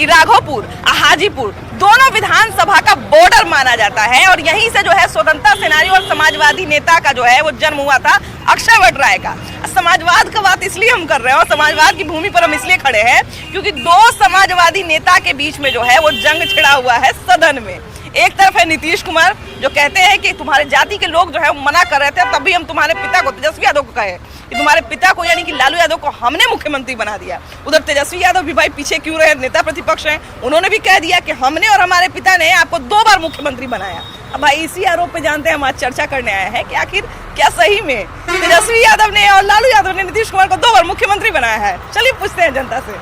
राघोपुर हाजीपुर दोनों विधानसभा का बॉर्डर माना जाता है और यहीं से जो है स्वतंत्रता सेनानी और समाजवादी नेता का जो है वो जन्म हुआ था अक्षयवट राय का। समाजवाद का बात इसलिए हम कर रहे हैं और समाजवाद की भूमि पर हम इसलिए खड़े हैं क्योंकि दो समाजवादी नेता के बीच में जो है वो जंग छिड़ा हुआ है सदन में। एक तरफ है नीतीश कुमार जो कहते हैं कि तुम्हारे जाति के लोग जो है मना कर रहे थे, तब भी हम तुम्हारे पिता को तेजस्वी यादव को कहे कि तुम्हारे पिता को यानी कि लालू यादव को हमने मुख्यमंत्री बना दिया। उधर तेजस्वी यादव भी भाई पीछे क्यों रहे, नेता प्रतिपक्ष हैं, उन्होंने भी कह दिया कि हमने और हमारे पिता ने आपको 2 बार मुख्यमंत्री बनाया। अब भाई इसी आरोप पे जानते हैं हम आज चर्चा करने आए हैं कि आखिर क्या सही में तेजस्वी यादव ने और लालू यादव ने नीतीश कुमार को 2 बार मुख्यमंत्री बनाया है। चलिए पूछते हैं जनता से।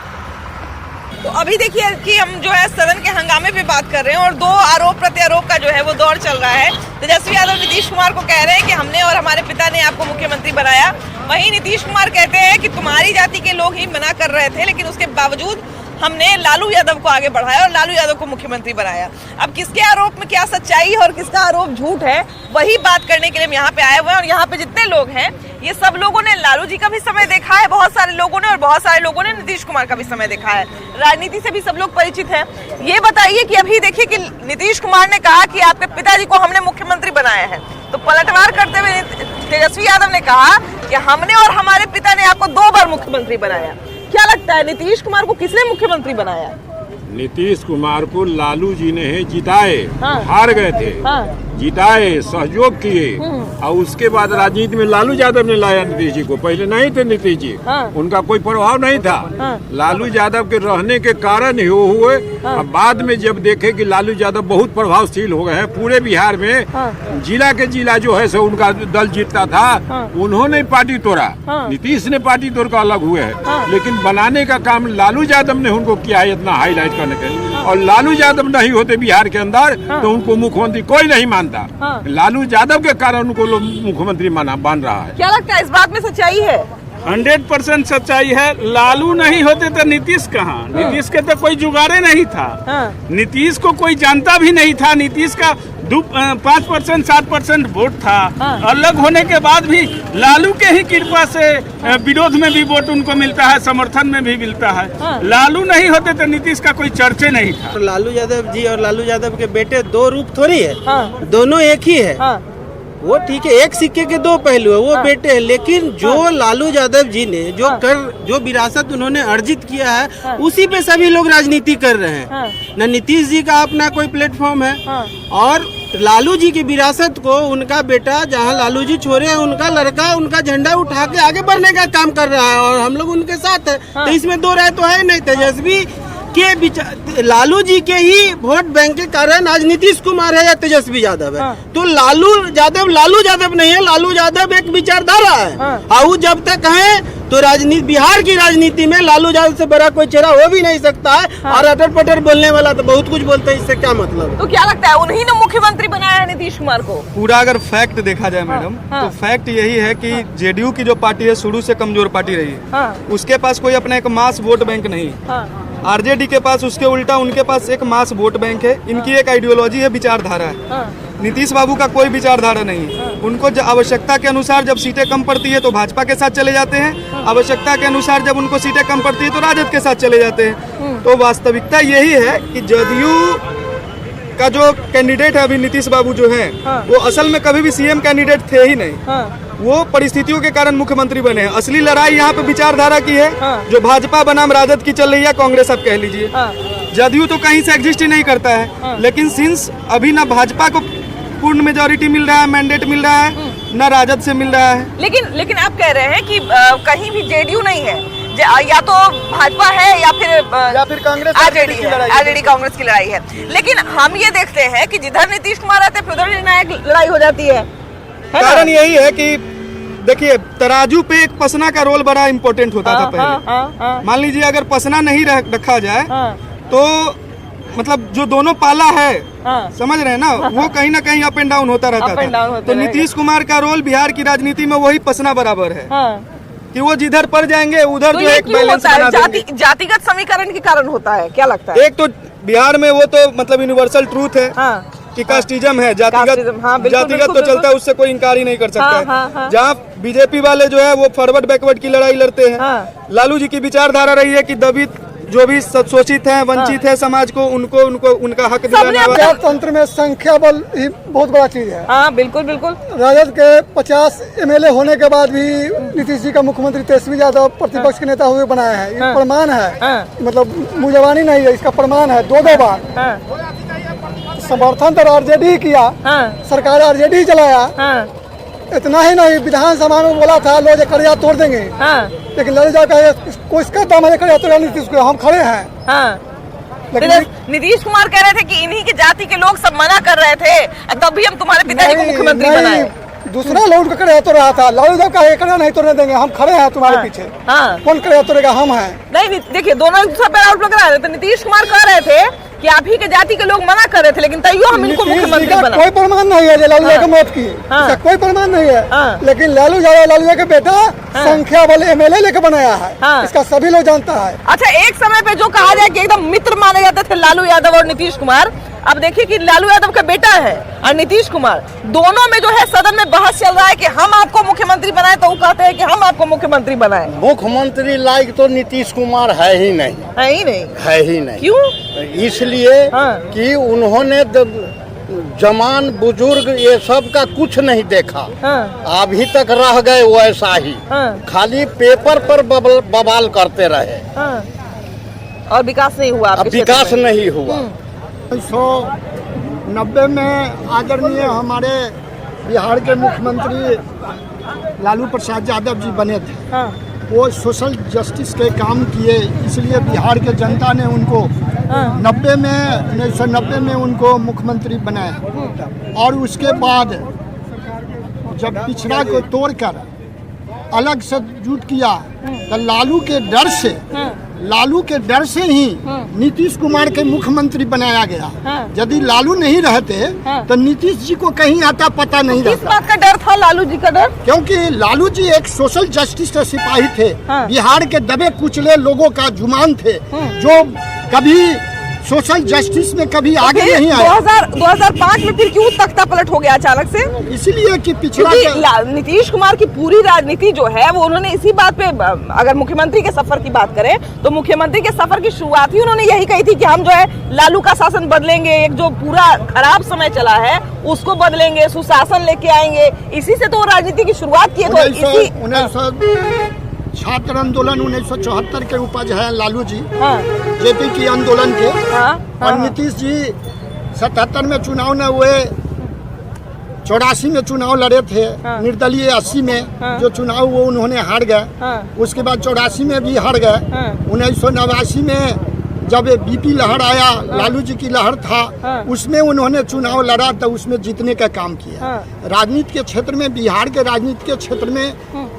तो अभी देखिए कि हम जो है सदन के हंगामे पे बात कर रहे हैं और 2 आरोप प्रत्यारोप का जो है वो दौर चल रहा है। तेजस्वी यादव नीतीश कुमार को कह रहे हैं कि हमने और हमारे पिता ने आपको मुख्यमंत्री बनाया, वहीं नीतीश कुमार कहते हैं कि तुम्हारी जाति के लोग ही मना कर रहे थे, लेकिन उसके बावजूद हमने लालू यादव को आगे बढ़ाया और लालू यादव को मुख्यमंत्री बनाया। अब किसके आरोप में क्या सच्चाई है और किसका आरोप झूठ है, वही बात करने के लिए हम यहाँ पे आए हुए हैं। और यहाँ पे जितने लोग हैं ये सब लोगों ने लालू जी का भी समय देखा है, बहुत सारे लोगों ने, और बहुत सारे लोगों ने नीतीश कुमार का भी समय देखा है, राजनीति से भी सब लोग परिचित हैं। ये बताइए कि अभी देखिए कि नीतीश कुमार ने कहा कि आपके पिताजी को हमने मुख्यमंत्री बनाया है, तो पलटवार करते हुए तेजस्वी यादव ने कहा कि हमने और हमारे पिता ने आपको 2 बार मुख्यमंत्री बनाया। क्या लगता है नीतीश कुमार को किसने मुख्यमंत्री बनाया? नीतीश कुमार को लालू जी ने जिताए। हाँ। हार गए थे। हाँ। जिताए, सहयोग किए और उसके बाद राजनीति में लालू यादव ने लाया नीतीश जी को। पहले नहीं थे नीतीश जी। हाँ। उनका कोई प्रभाव नहीं था। हाँ। लालू यादव के रहने के कारण ही वो हुए। हाँ। अब बाद में जब देखे कि लालू यादव बहुत प्रभावशील हो गए हैं पूरे बिहार में। हाँ। जिला के जिला जो है सो उनका दल जीतता था। हाँ। उन्होंने पार्टी तोड़ा। हाँ। नीतीश ने पार्टी तोड़ कर अलग हुए हैं। हाँ। लेकिन बनाने का काम लालू यादव ने उनको किया है इतना हाईलाइट करने के। और लालू यादव नहीं होते बिहार के अंदर तो उनको मुख्यमंत्री कोई नहीं मानता। लालू यादव के कारण उनको लोग मुख्यमंत्री मान रहा है। क्या लगता है इस बात में सच्चाई है? 100% सच्चाई है। लालू नहीं होते तो नीतीश कहाँ? नीतीश के तो कोई जुगाड़े नहीं था। नीतीश को कोई जानता भी नहीं था। नीतीश का 5% 7% वोट था। अलग होने के बाद भी लालू के ही कृपा से विरोध में भी वोट उनको मिलता है, समर्थन में भी मिलता है। लालू नहीं होते तो नीतीश का कोई चर्चे नहीं था। लालू यादव जी और लालू यादव के बेटे 2 रूप थोड़ी है। दोनों एक ही है। वो ठीक है, एक सिक्के के 2 पहलू है। वो बेटे हैं, लेकिन जो लालू यादव जी ने जो विरासत उन्होंने अर्जित किया है उसी पे सभी लोग राजनीति कर रहे हैं। न नीतीश जी का अपना कोई प्लेटफॉर्म है और लालू जी की विरासत को उनका बेटा, जहां लालू जी छोड़े हैं उनका लड़का उनका झंडा उठा के आगे बढ़ने का काम कर रहा है और हम लोग उनके साथ है। तो इसमें 2 राय तो है नहीं। तेजस्वी के लालू जी के ही वोट बैंक के कारण आज नीतीश कुमार है या तेजस्वी यादव है। तो लालू यादव नहीं है। लालू यादव एक विचारधारा है और जब तक है तो राजनीति, बिहार की राजनीति में लालू यादव से बड़ा कोई चेहरा हो भी नहीं सकता है। और अटर पटर बोलने वाला तो बहुत कुछ बोलते हैं, इससे क्या मतलब? तो क्या लगता है उन्हीं ने मुख्यमंत्री बनाया है नीतीश कुमार को? पूरा अगर फैक्ट देखा जाए मैडम तो फैक्ट यही है कि जेडीयू की जो पार्टी है शुरू से कमजोर पार्टी रही है। उसके पास कोई अपना एक मास वोट बैंक नहीं। आरजेडी के पास उसके उल्टा उनके पास एक मास वोट बैंक है। इनकी एक आइडियोलॉजी है, विचारधारा है। नीतीश बाबू का कोई विचारधारा नहीं है। उनको आवश्यकता के अनुसार जब सीटें कम पड़ती है तो भाजपा के साथ चले जाते हैं, आवश्यकता के अनुसार जब उनको सीटें कम पड़ती है तो राजद के साथ चले जाते हैं। तो वास्तविकता यही है कि जदयू का जो कैंडिडेट है अभी नीतीश बाबू जो है वो असल में कभी भी सीएम कैंडिडेट थे ही नहीं। वो परिस्थितियों के कारण मुख्यमंत्री बने हैं। असली लड़ाई यहाँ पे विचारधारा की है। जो भाजपा बनाम राजद की चल रही है, कांग्रेस आप कह लीजिए। जदयू तो कहीं से एग्जिस्ट ही नहीं करता है। लेकिन सिंस अभी ना भाजपा को पूर्ण मेजोरिटी मिल रहा है, मैंडेट मिल रहा है, न राजद से मिल रहा है। लेकिन आप कह रहे हैं कि कहीं भी जेडीयू नहीं है, या तो भाजपा है या फिर कांग्रेस आरजेडी है। आरजेडी कांग्रेस की लड़ाई है। लेकिन हम ये देखते हैं कि जिधर नीतीश कुमार आते हैं उधर निर्णायक लड़ाई हो जाती है। कारण यही है कि देखिए तराजू पे एक पसना का रोल बड़ा इम्पोर्टेंट होता था पहले। मान लीजिए अगर पसना नहीं रखा जाए तो मतलब जो दोनों पाला है, समझ रहे हैं ना, वो कहीं ना कहीं अप एंड डाउन होता रहता था। तो नीतीश कुमार का रोल बिहार की राजनीति में वही पसना बराबर है कि वो जिधर पड़ जाएंगे उधर तो जो एक बैलेंस बना देंगे। जातिगत समीकरण के कारण होता है, क्या लगता है? एक तो बिहार में वो तो मतलब यूनिवर्सल ट्रूथ है कि कास्टिज्म है, जातिगत तो चलता है, उससे कोई इनकार ही नहीं कर सकता है। जहाँ बीजेपी वाले जो है वो फॉरवर्ड बैकवर्ड की लड़ाई लड़ते हैं। लालू जी की विचारधारा रही है कि दलित जो भी शोषित है, वंचित है समाज को, उनको उनको उनका हक दिलाना। तंत्र में संख्या बल ही बहुत बड़ा चीज है। हाँ बिल्कुल बिल्कुल। राजद के 50 MLA होने के बाद भी नीतीश जी का मुख्यमंत्री तेजस्वी यादव प्रतिपक्ष के नेता हुए बनाए हैं। ये प्रमाण है, मतलब मुजवानी नहीं है, इसका प्रमाण है। दो बार समर्थन तो आरजेडी किया, सरकार आरजेडी चलाया। इतना ही नहीं, विधानसभा में बोला था लोग कड़िया तोड़ देंगे, लेकिन लालू यादव का किसका दम है कड़िया तोड़ नीतीश को, हम खड़े हैं। लेकिन नीतीश कुमार कह रहे थे कि इन्हीं की जाति के लोग सब मना कर रहे थे, तब भी हम तुम्हारे पिताजी को मुख्यमंत्री बनाए। दूसरा लोग कड़िया तोड़ रहा था, लालू यादव का कड़िया नहीं तोड़ने देंगे, हम खड़े हैं तुम्हारे पीछे। कौन कड़िया तोड़ेगा, हम हैं। नहीं देखिए, दोनों एक दूसरे पर आरोप लगा रहे थे। नीतीश कुमार कह रहे थे कि आप ही के जाति के लोग मना कर रहे थे, लेकिन तैयो हम इनको मुख्यमंत्री बनाए। कोई प्रमाण नहीं है लालू यादव की मौत की, इसका कोई प्रमाण नहीं है। लेकिन लालू यादव के बेटा संख्या बल MLA लेके बनाया है, इसका सभी लोग जानता है। अच्छा, एक समय पे जो कहा जाए कि एकदम मित्र माने जाते थे लालू यादव और नीतीश कुमार, अब देखिए कि लालू यादव का बेटा है और नीतीश कुमार, दोनों में जो है सदन में बहस चल रहा है कि हम आपको मुख्यमंत्री बनाए, तो वो कहते हैं कि हम आपको मुख्यमंत्री बनाए। मुख्यमंत्री लायक तो नीतीश कुमार है ही नहीं, है ही नहीं। है ही नहीं। क्यों? इसलिए कि उन्होंने जवान बुजुर्ग ये सब का कुछ नहीं देखा, अभी तक रह गए वैसा ही, खाली पेपर पर बवाल करते रहे, और विकास नहीं हुआ। अब विकास नहीं हुआ। 1990 में आदरणीय हमारे बिहार के मुख्यमंत्री लालू प्रसाद यादव जी बने थे। वो सोशल जस्टिस के काम किए, इसलिए बिहार के जनता ने उनको 1990 में उनको मुख्यमंत्री बनाया। और उसके बाद जब पिछड़ा को तोड़कर अलग से जुट किया, तो लालू के डर से ही नीतीश कुमार के मुख्यमंत्री बनाया गया। यदि लालू नहीं रहते तो नीतीश जी को कहीं आता पता नहीं रहता। किस बात का डर था लालू जी का डर? क्योंकि लालू जी एक सोशल जस्टिस के सिपाही थे, बिहार के दबे कुचले लोगों का जुमान थे, जो कभी सोशल जस्टिस में कभी आगे नहीं आए। 2005 में फिर क्यों तख्ता पलट हो गया अचानक से? इसलिए कि पिछड़ा नीतीश कुमार की पूरी राजनीति जो है वो उन्होंने इसी बात पे, अगर मुख्यमंत्री के सफर की बात करें तो मुख्यमंत्री के सफर की शुरुआत ही उन्होंने यही कही थी कि हम जो है लालू का शासन बदलेंगे, एक जो पूरा खराब समय चला है उसको बदलेंगे, सुशासन लेके आएंगे। इसी से तो राजनीति की शुरुआत की है। तो छात्र आंदोलन 1974 के उपज है लालू जी, जेपी की आंदोलन के। और नीतीश जी 77 में चुनाव न हुए, 84 में चुनाव लड़े थे, निर्दलीय 80 में जो चुनाव वो उन्होंने हार गए। उसके बाद 84 में भी हार गए। 1989 में जब बीपी लहर आया, लालू जी की लहर था, उसमें उन्होंने चुनाव लड़ा तो उसमें जीतने का काम किया। राजनीति के क्षेत्र में, बिहार के राजनीति के क्षेत्र में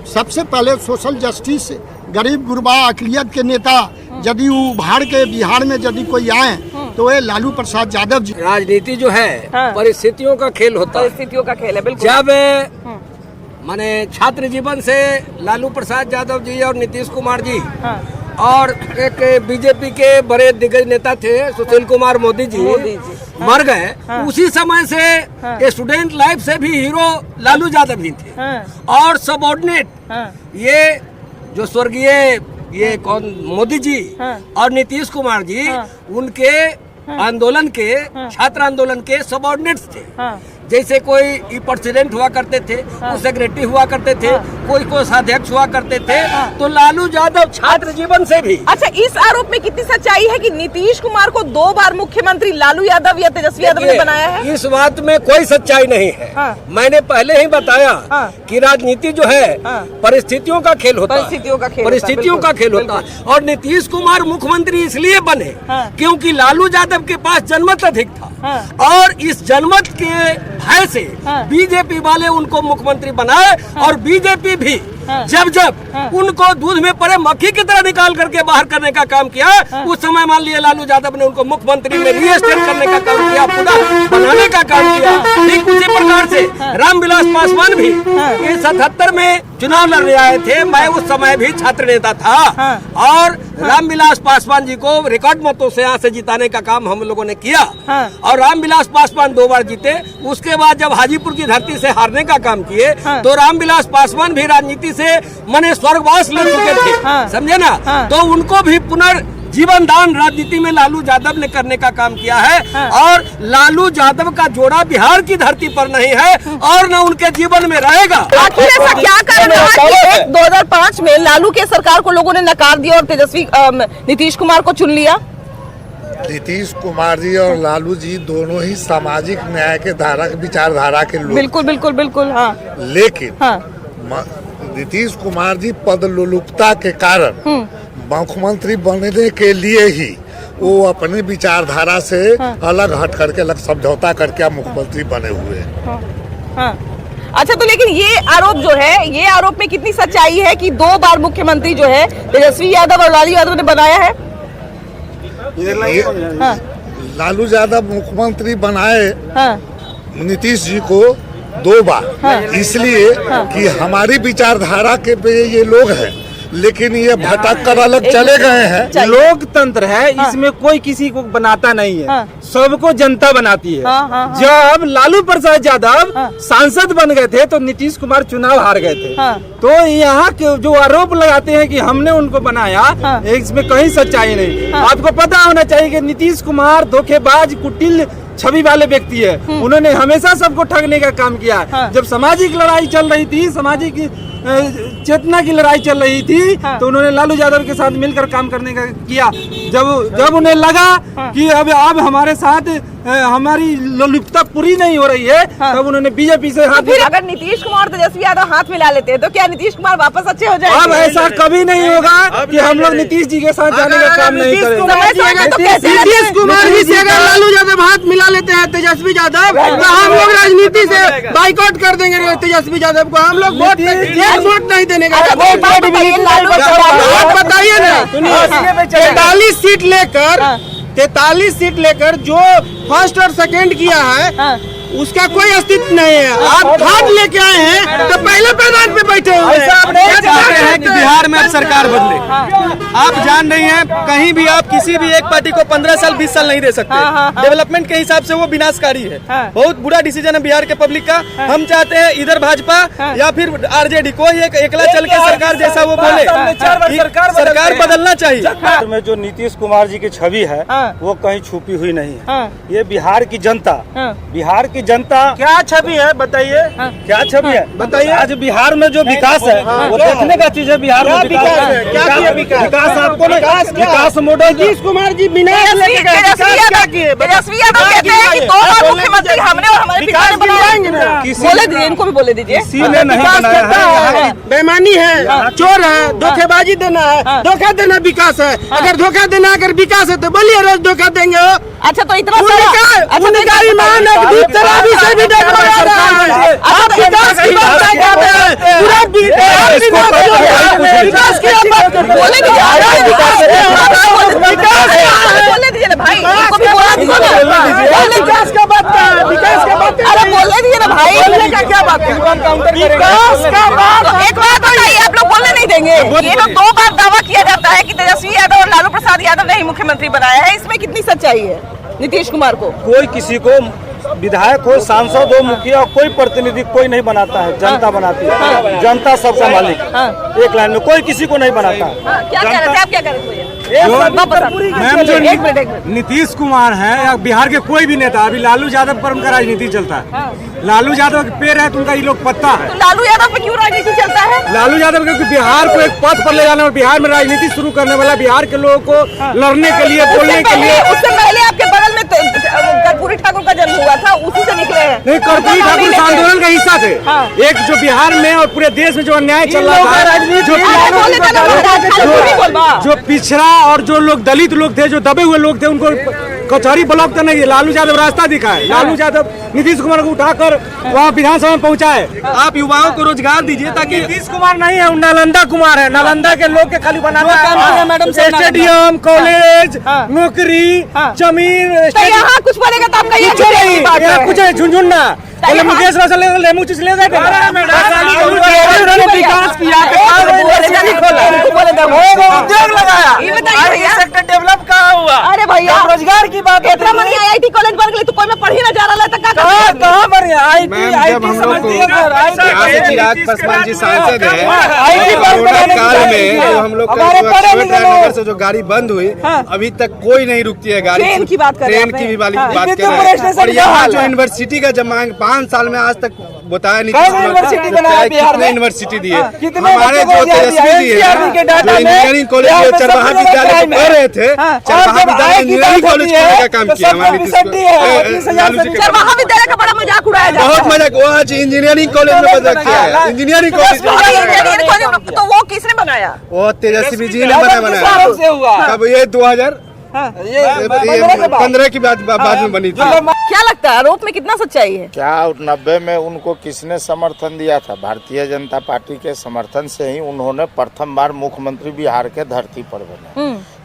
सबसे पहले सोशल जस्टिस, गरीब गुरबा अकलियत के नेता यदि उभार के बिहार में यदि कोई आए तो ये लालू प्रसाद यादव जी। राजनीति जो है परिस्थितियों का खेल होता है, परिस्थितियों का खेल है। बिल्कुल। जब माने छात्र जीवन से लालू प्रसाद यादव जी और नीतीश कुमार जी और एक बीजेपी के बड़े दिग्गज नेता थे सुशील कुमार मोदी जी मर गए, उसी समय से स्टूडेंट लाइफ से भी हीरो लालू यादव ही थे। और सबऑर्डिनेट ये जो स्वर्गीय ये कौन मोदी जी और नीतीश कुमार जी, उनके आंदोलन के, छात्र आंदोलन के सबऑर्डिनेट्स थे। जैसे कोई प्रेसिडेंट हुआ करते थे, कोई सेक्रेटरी हुआ करते थे, कोई कोषाध्यक्ष हुआ करते थे, तो लालू यादव छात्र जीवन से भी। अच्छा, इस आरोप में कितनी सच्चाई है कि नीतीश कुमार को 2 बार मुख्यमंत्री लालू यादव या तेजस्वी यादव ने बनाया है? इस बात में कोई सच्चाई नहीं है। मैंने पहले ही बताया कि राजनीति जो है परिस्थितियों का खेल होता है, परिस्थितियों का खेल होता है। और नीतीश कुमार मुख्यमंत्री इसलिए बने क्योंकि लालू यादव के पास जनमत अधिक था, और इस जनमत के भय से बीजेपी वाले उनको मुख्यमंत्री बनाए। और बीजेपी भी जब उनको दूध में पड़े मक्खी की तरह निकाल करके बाहर करने का काम किया, उस समय मान लिया लालू यादव ने उनको मुख्यमंत्री में रीएस्टेट करने का काम किया, पुनः बनाने का काम किया। ठीक उसी प्रकार से रामविलास पासवान भी 77 में चुनाव लड़ने आए थे। मैं उस समय भी छात्र नेता था, और रामविलास पासवान जी को रिकॉर्ड मतों से यहाँ से जिताने का काम हम लोगों ने किया। और रामविलास पासवान 2 बार जीते। उसके बाद जब हाजीपुर की धरती से हारने का काम किए, तो रामविलास पासवान भी राजनीति से मने स्वर्गवास ले चुके थे, समझे ना। तो उनको भी जीवन दान राजनीति में लालू यादव ने करने का काम किया है और लालू यादव का जोड़ा बिहार की धरती पर नहीं है और न उनके जीवन में रहेगा। आखिर ऐसा क्या कारण रहा कि 2005 में लालू के सरकार को लोगों ने नकार दिया और तेजस्वी नीतीश कुमार को चुन लिया? नीतीश कुमार जी और लालू जी दोनों ही सामाजिक न्याय के धारक विचारधारा के लोग। बिल्कुल बिल्कुल बिल्कुल। हाँ। लेकिन नीतीश कुमार जी पदलोलुपता के कारण मुख्यमंत्री बनने के लिए ही वो अपनी विचारधारा से अलग हट करके अलग समझौता करके आप मुख्यमंत्री बने हुए हैं। अच्छा, तो लेकिन ये आरोप जो है, ये आरोप में कितनी सच्चाई है कि 2 बार मुख्यमंत्री जो है तेजस्वी यादव और लालू यादव ने बनाया है? लालू यादव मुख्यमंत्री बनाए नीतीश जी को 2 बार, इसलिए कि हमारी विचारधारा के पे ये लोग हैं, लेकिन ये भटक कर अलग चले गए हैं। लोकतंत्र है, इसमें कोई किसी को बनाता नहीं है, सबको जनता बनाती है। जब लालू प्रसाद यादव सांसद बन गए थे तो नीतीश कुमार चुनाव हार गए थे। तो यहाँ के जो आरोप लगाते हैं कि हमने उनको बनाया, इसमें कहीं सच्चाई नहीं। आपको पता होना चाहिए कि नीतीश कुमार धोखेबाज कुटिल छवि वाले व्यक्ति है। उन्होंने हमेशा सबको ठगने का काम किया। जब सामाजिक लड़ाई चल रही थी, सामाजिक चेतना की लड़ाई चल रही थी, तो उन्होंने लालू यादव के साथ मिलकर काम करने का किया। जब उन्हें लगा कि अब हमारे साथ हमारी लोलुपता पूरी नहीं हो रही है, तब उन्होंने बीजेपी से हाथ। फिर अगर नीतीश कुमार तेजस्वी यादव हाथ मिला लेते हैं तो क्या नीतीश कुमार वापस अच्छे हो जाएंगे? अब ऐसा कभी नहीं होगा कि हम लोग नीतीश जी के साथ जाने का काम नहीं करेंगे। नीतीश कुमार जी से अगर लालू यादव हाथ मिला लेते हैं तेजस्वी यादव, तो हम लोग राजनीति से बाइकआउट कर देंगे तेजस्वी यादव को। हम लोग वोट नहीं देने का। बताइए ना, 43 सीट लेकर जो फर्स्ट और सेकंड किया है उसका कोई अस्तित्व नहीं है। आप खाद लेके आए हैं तो पहले पैदान पे बैठे हुए हैं कि बिहार में अब सरकार बदले। आप जान रही हैं, कहीं भी आप किसी भी एक पार्टी को 15 साल 20 साल नहीं दे सकते। डेवलपमेंट के हिसाब से वो विनाशकारी है। बहुत बुरा डिसीजन है बिहार के पब्लिक का। हम चाहते हैं इधर भाजपा या फिर आरजेडी कोई एक एकला चल के सरकार जैसा वो बोले, सरकार बदलना चाहिए। में जो नीतीश कुमार जी की छवि है वो कहीं छुपी हुई नहीं है। ये बिहार की जनता क्या छवि है बताइए? क्या छवि है बताइए? आज बिहार में जो विकास है वो देखने का चीज है। बिहार में विकास आपको विकास मॉडल नीतीश कुमार जी बिना तेजस्वी यादव कहते हैं कि 2 बार मुख्यमंत्री हमने और हमारे पिता ने बनाया। बोले दीजिए, इनको भी बोले दीजिए। किसी ने नहीं बनाया। बेईमानी है, चोर है, धोखेबाजी देना है, धोखा देना विकास है। अगर धोखा देना अगर विकास है तो बोलिए रोज धोखा देंगे हो। अच्छा, तो इतना ईमान शराबी से भी डरवा रहा है। आप विकास की बात करते हैं, पूरा विकास की बात करते हैं। बोले दीजिए ना भाई, इनको भी बोला दीजिए ना। विकास का बात है, विकास का बात है। अरे बोलने दीजिए ना भाई, का क्या बात है? विकास का बात। तो एक बात बताइए, आप लोग बोलने नहीं देंगे। ये तो 2 बार दावा किया जाता है कि तेजस्वी यादव और लालू प्रसाद यादव ने ही मुख्यमंत्री बनाया है, इसमें कितनी सच्चाई है? नीतीश कुमार को कोई किसी को विधायक हो, सांसद हो, मुखिया, कोई प्रतिनिधि कोई नहीं बनाता है, जनता बनाती है। जनता सबका मालिक। एक लाइन में कोई किसी को नहीं बनाता। क्या कह रहे थे आप? क्या कह रहे थे? मैम, जो नीतीश कुमार है या बिहार के कोई भी नेता, अभी लालू यादव पर उनका राजनीति चलता है। लालू यादव के पैर है तो उनका ये लोग पत्ता है। तो लालू यादव पे क्यों राजनीति चलता है? लालू यादव क्योंकि बिहार को एक पथ पर ले जाना और बिहार में राजनीति शुरू करने वाला, बिहार के लोगों को लड़ने के लिए, बोलने के लिए। उससे पहले आपके बगल में कर्पूरी ठाकुर का जन्म हुआ था, उसी से निकले हैं। नहीं, कर्पूरी ठाकुर आंदोलन का हिस्सा थे। एक जो बिहार में और पूरे देश में जो अन्याय चल रहा था, जो पिछड़ा और जो लोग दलित लोग थे, जो दबे हुए लोग थे, उनको कचहरी ब्लॉक करने के लालू यादव रास्ता दिखाए। लालू यादव नीतीश कुमार को उठाकर वहाँ विधानसभा में पहुँचाए। आप युवाओं को रोजगार दीजिए ताकि नीतीश कुमार नहीं है, नालंदा कुमार है। नालंदा के लोग के खाली बनाना काम किया मैडम। स्टेडियम, कॉलेज, नौकरी, जमीन। यहाँ कुछ बनेगा तो आपका ये कुछ है झुंझुन्ना। मुकेश रोशन लेमू चूस ले गए, विकास किया। उद्योग लगाया, ये बताइए भैया, सेक्टर डेवलप कहाँ हुआ? अरे भैया रोजगार की बात है, इतना मनी IIT कॉलेज बन गई तो कोई में पढ़ी ना जा रहा है तो क्या कहाँ करें? कहाँ बन गया? मैम, जब हम लोग को यहाँ से चिराग पासवान जी सांसद है, IT पार्क कोरोना बनाने की काल बात में है। जो हम लोग का हमारे पढ़े लिखे नगर लोग- से जो गाड़ी बंद हुई, अभी तक कोई नहीं रुकती है गाड़ी। ट्रेन की बात कर रहे हैं ट्रेन की आप, भी वाली हाँ। बात कर विद्युत रहे स्टेशन हैं। और का यहाँ हाल जो है। यूनिवर्सिटी का जब मांग 5 साल में आज तक बताया नहीं, कौन सा यूनिवर्सिटी बनाया बिहार में? यूनिवर्सिटी दिए कितने हमारे बच्चों जो को दिया? तेजस्वी जी है, NCERT के डाटा जो में इंजीनियरिंग कॉलेज बिहार में चरवाहा सबसे ज्यादा विद्यालय crime पढ़ रहे थे, हाँ, और चरवाहा जब विद्यालय IIT इंजीनियरिंग बात कॉलेज होती है, खोलने का काम तो किया सब हमारे नीतीश 20% है, कुमार। 30,000 लालू जी से का चरवाहा विद्यालय का बड़ा मजाक उड़ाया जाता बहुत है। मजाक हुआ आज इंजीनियरिंग कॉलेज में मजाक किया है। इंजीनियरिंग कॉलेज इंजीनियरिंग कॉलेज तो वो किसने बनाया? वो तेजस्वी जी ने किस बनाया। कारण से हुआ? कब ये 2015 की बाद में बनी थी। क्या लगता है आरोप में कितना सच्चाई है? क्या 90 में उनको किसने समर्थन दिया था? भारतीय जनता पार्टी के समर्थन से ही उन्होंने प्रथम बार मुख्यमंत्री बिहार के धरती पर बने।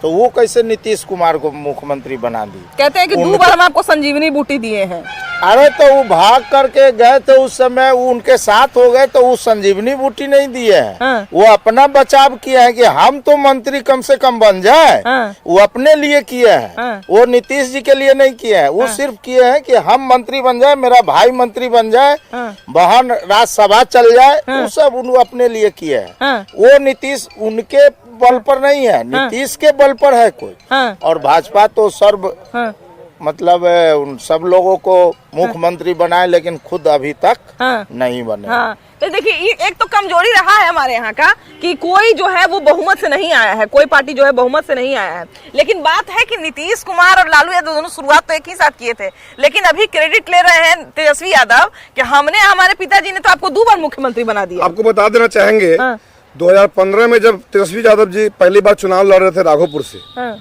तो वो कैसे नीतीश कुमार को मुख्यमंत्री बना दी? कहते हैं कि 2 बार हम आपको संजीवनी बूटी दिए हैं। अरे तो वो भाग करके गए तो उस समय वो उनके साथ हो गए तो वो संजीवनी बूटी नहीं दिए हैं। हाँ। वो अपना बचाव किए हैं कि हम तो मंत्री कम से कम बन जाए। हाँ। वो अपने लिए किए हैं। हाँ। वो नीतीश जी के लिए नहीं किए हैं। वो सिर्फ किए हैं कि हम मंत्री बन जाए, मेरा भाई मंत्री बन जाए, हाँ। बहन राज्यसभा चल जाए। वो सब उन्होंने अपने लिए किए हैं। हाँ। वो नीतीश उनके बल पर नहीं है, नीतीश के बल पर है कोई। हाँ। और भाजपा तो सर्व हाँ। मतलब उन सब लोगों को मुख्यमंत्री बनाए लेकिन खुद अभी तक हाँ। नहीं बने। हाँ, तो देखिए एक तो कमजोरी रहा है हमारे यहाँ का कि कोई जो है वो बहुमत से नहीं आया है, कोई पार्टी जो है बहुमत से नहीं आया है। लेकिन बात है कि नीतीश कुमार और लालू यादव दोनों शुरुआत तो एक ही साथ किए थे, लेकिन अभी क्रेडिट ले रहे हैं तेजस्वी यादव कि हमने हमारे पिताजी ने तो आपको 2 बार मुख्यमंत्री बना दिया। आपको बता देना चाहेंगे, हाँ। 2015 में जब तेजस्वी यादव जी पहली बार चुनाव लड़ रहे थे राघोपुर से, हाँ।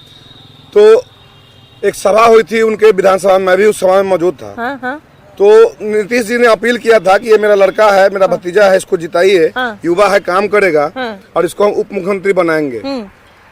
तो एक सभा हुई थी उनके विधानसभा में, मैं भी उस सभा में मौजूद था। हाँ। हाँ। तो नीतीश जी ने अपील किया था कि ये मेरा लड़का है, मेरा भतीजा है, इसको जिताइए, हाँ। युवा है, काम करेगा, हाँ। और इसको हम उप मुख्यमंत्री बनाएंगे।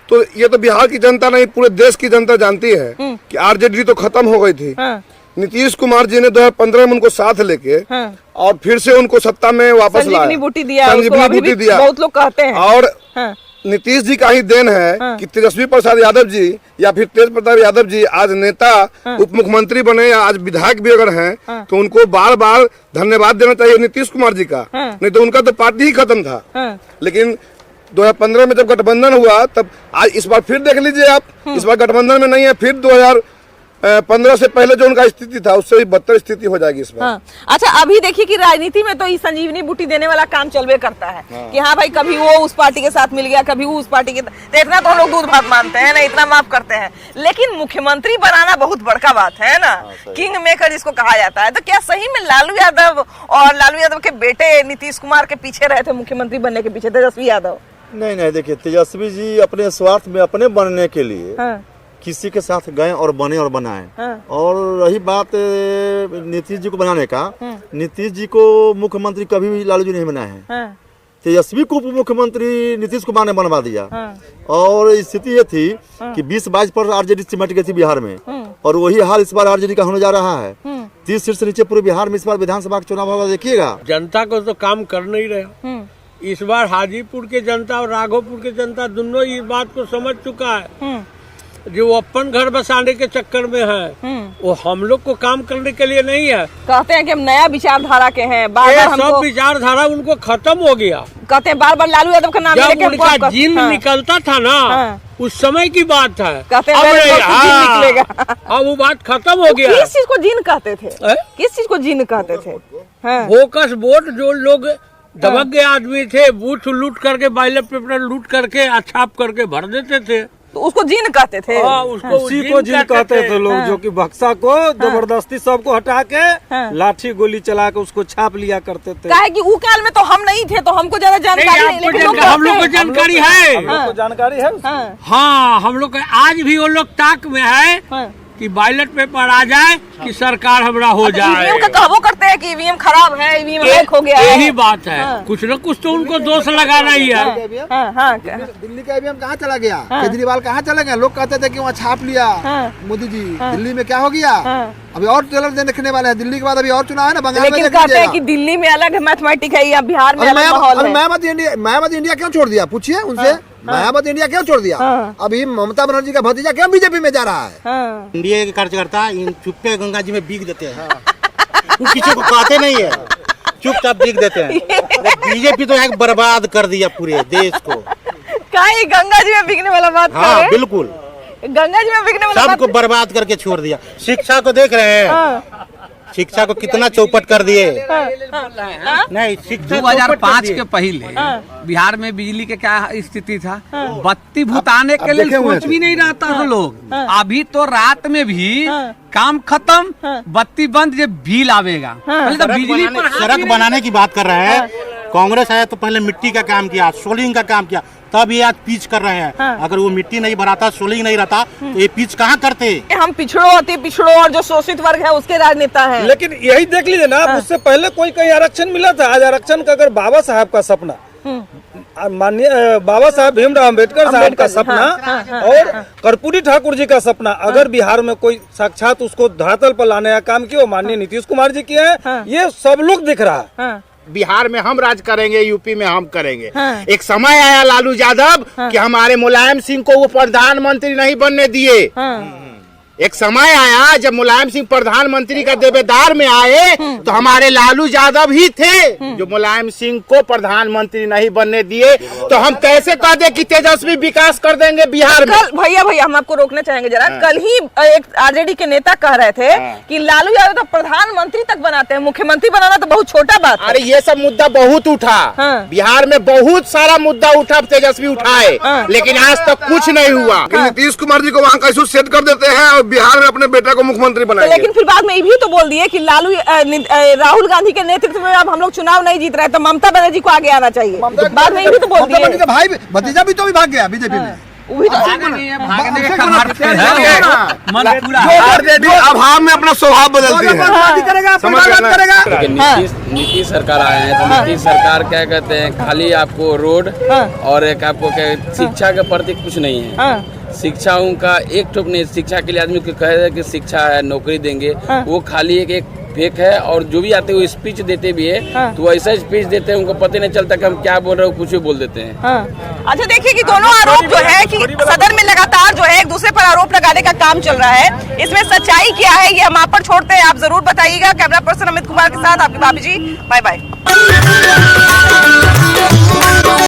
तो ये तो बिहार की जनता नहीं, पूरे देश की जनता जानती है कि आरजेडी तो खत्म हो गई थी। हाँ। नीतीश कुमार जी ने 2015 में उनको साथ लेके हाँ। और फिर से उनको सत्ता में वापस लाया, संजीवनी बूटी दिया, उसको संजीवनी अभी बूटी भी दिया। बहुत लोग कहते हैं। और हाँ। नीतीश जी का ही देन है कि तेजस्वी प्रसाद यादव जी या फिर तेज प्रताप यादव जी आज नेता उप मुख्यमंत्री बने या आज विधायक भी अगर हैं, तो उनको बार बार धन्यवाद देना चाहिए नीतीश कुमार जी का। नहीं तो उनका तो पार्टी ही खत्म था। लेकिन 2015 में जब गठबंधन हुआ तब आज इस बार फिर देख लीजिए आप, इस बार गठबंधन में नहीं है, फिर 2015 से पहले जो उनका स्थिति था उससे भी बदतर स्थिति हो जाएगी इस बार। हाँ। अच्छा, अभी देखिए कि राजनीति में तो इस संजीवनी बूटी देने वाला काम चलवे करता है कि हाँ भाई कभी वो उस पार्टी के साथ मिल गया, कभी वो उस पार्टी के, तो इतना तो हम लोग दूध भात मानते हैं ना, इतना माफ करते हैं। लेकिन मुख्यमंत्री बनाना बहुत बड़का बात है ना, किंग मेकर जिसको कहा जाता है। तो क्या सही में लालू यादव और लालू यादव के बेटे नीतीश कुमार के पीछे रहे थे मुख्यमंत्री बनने के पीछे तेजस्वी यादव? नहीं, देखिए तेजस्वी जी अपने स्वार्थ में अपने बनने के लिए हाँ। किसी के साथ गए और बने और बनाए। हाँ। और रही बात नीतीश जी को बनाने का, नीतीश जी को मुख्यमंत्री कभी भी लालू जी नहीं बनाए हैं। हाँ। तेजस्वी को उप मुख्यमंत्री नीतीश कुमार ने बनवा दिया। हाँ। और स्थिति ये थी कि 20-22 पर आरजेडी सिमट गई थी बिहार में, और वही हाल इस बार आरजेडी का होने जा रहा है। 30 सीट से नीचे पूरे बिहार में इस बार विधानसभा का चुनाव होगा, देखिएगा। जनता को तो काम कर नहीं रहे। इस बार हाजीपुर के जनता और राघोपुर के जनता दोनों इस बात को समझ चुका है जो वो अपन घर बसाने के चक्कर में है, वो हम लोग को काम करने के लिए नहीं है। कहते हैं कि हम नया विचारधारा के हैं, बार बार सब हमको विचारधारा उनको खत्म हो गया। कहते हैं बार बार लालू यादव का नाम जब लेके हमको उनका आप- जिन हाँ। निकलता था ना, हाँ। उस समय की बात है। कहते हैं अब मेरे नहीं, को तो जिन निकलेगा। अब वो बात खत्म हो गया। किस चीज को जिन कहते थे? है? किस चीज को जिन कहते थे? हाँ। बोकस वोट जो लोग दबक गए आदमी थे, बूथ लूट करके, बैलेट पेपर लूट करके, छाप करके भर देते थे, तो उसको जिन कहते थे। उसको उसी को जिन कहते थे लोग, जो कि बक्सा को जबरदस्ती सबको हटा के लाठी गोली चला के उसको छाप लिया करते थे। काहे कि वो काल में तो हम नहीं थे, तो हमको ज्यादा जानकारी नहीं, लेकिन लोग हम लोग को कहते हैं। जानकारी है। हम लोग को जानकारी है उसकी। हाँ। हाँ, हम लोग आज भी वो लोग ताक में है हाँ। कि बैलेट पेपर आ जाए कि सरकार हमरा हो जाए। ईवीएम का कहवो करते हैं कि ईवीएम खराब है, ईवीएम हैक हो गया है। यही बात है, कुछ न कुछ तो उनको दोष लगाना ही है। हाँ, हाँ। दिल्ली का ईवीएम कहाँ चला गया? केजरीवाल कहाँ चला गया? लोग कहते थे कि वहाँ छाप लिया मोदी जी। दिल्ली में क्या हो गया? अभी और टेलर देखने वाले हैं। दिल्ली के बाद अभी और चुनाव है ना, बंगाल में लेकिन देख कहते हैं लीजिएगा। कि दिल्ली में अलग मैथमेटिक है या बिहार में अरे अलग माहौल है। मैं मत इंडिया क्यों छोड़ दिया? पूछिए उनसे। मायावती इंडिया क्यों छोड़ दिया? अभी ममता बनर्जी का भतीजा क्यों बीजेपी में जा रहा है? इंडिया के कार्यकर्ता इन चुप्पे गंगा जी में बिक देते हैं। वो किसी को कहते नहीं है, चुपचाप बिक देते हैं। बीजेपी तो एक बर्बाद कर दिया पूरे देश को। कहीं गंगा जी में बिकने वाला बात कर रहे हाँ हैं? बिल्कुल, गंगा जी में बिकने वाला सबको बर्बाद करके छोड़ दिया। शिक्षा को देख रहे हैं, शिक्षा को कितना चौपट कर दिए। नहीं, शिक्षा 2005 के पहले बिहार में बिजली के क्या स्थिति था? बत्ती भुताने के लिए सोच भी नहीं रहता था लोग। अभी तो रात में भी काम खत्म, बत्ती बंद, ये बिल आवेगा। पहले तो बिजली पर सड़क बनाने की बात कर रहे हैं। कांग्रेस आया तो पहले मिट्टी का काम किया, सोलिंग का काम किया, तब ये आज पिच कर रहे हैं। अगर वो मिट्टी नहीं भराता, सोलिंग नहीं रहता, तो ये पिच कहाँ करते? हम पिछड़ों, अति पिछड़ों और जो शोषित वर्ग है उसके राजनेता हैं। लेकिन यही देख लीजिए ना, उससे पहले कोई कहीं आरक्षण मिला था। आज आरक्षण का अगर बाबा साहब का सपना, माननीय बाबा साहब भीमराव अम्बेडकर साहब का सपना और कर्पूरी ठाकुर जी का सपना अगर बिहार में कोई साक्षात उसको धरातल पर लाने का काम किया, माननीय नीतीश कुमार जी किए हैं। ये सब लोग दिख रहा है। बिहार में हम राज करेंगे, यूपी में हम करेंगे। एक समय आया लालू यादव कि हमारे मुलायम सिंह को वो प्रधानमंत्री नहीं बनने दिए। एक समय आया जब मुलायम सिंह प्रधानमंत्री का देवेदार में आए तो हमारे लालू यादव ही थे जो मुलायम सिंह को प्रधानमंत्री नहीं बनने दिए। तो हम कैसे कह दे कि तेजस्वी विकास कर देंगे बिहार में? भैया हम आपको रोकना चाहेंगे जरा। कल ही एक आरजेडी के नेता कह रहे थे कि लालू यादव तो प्रधानमंत्री तक बनाते हैं, मुख्यमंत्री बनाना तो बहुत छोटा बात है। अरे ये सब मुद्दा बहुत उठा, बिहार में बहुत सारा मुद्दा उठा, तेजस्वी उठाए, लेकिन आज तक कुछ नहीं हुआ। नीतीश कुमार जी को वहाँ कैसे सेट कर देते हैं और बिहार में अपने बेटा को मुख्यमंत्री बनाएंगे। लेकिन फिर बाद में ये भी तो बोल दिए कि राहुल गांधी के नेतृत्व में अब हम लोग चुनाव नहीं जीत रहे, तो ममता बनर्जी को आगे आना चाहिए। बाद में ये भी तो बोल दिए। भाई भतीजा भी तो भी भाग गया बीजेपी में। अभाव में अपना स्वभाव बदलती है। नीतीश सरकार आए हैं तो नीतीश सरकार क्या कहते हैं, खाली आपको रोड और एक आपको शिक्षा के प्रति कुछ नहीं है। शिक्षा उनका एक ठोक नहीं, शिक्षा के लिए आदमी को कह रहे कि शिक्षा है, नौकरी देंगे, वो खाली एक फेक है। और जो भी आते हैं वो स्पीच देते भी है तो ऐसा स्पीच देते हैं उनको पता नहीं चलता कि हम क्या बोल रहे हो, कुछ भी बोल देते हैं। अच्छा देखिए कि दोनों आरोप जो है कि सदन में लगातार जो है एक दूसरे पर आरोप लगाने का काम चल रहा है, इसमें सच्चाई क्या है ये हम आप पर छोड़ते हैं, आप जरूर बताइएगा। कैमरा पर्सन अमित कुमार के साथ आपकी भाभी जी, बाय बाय।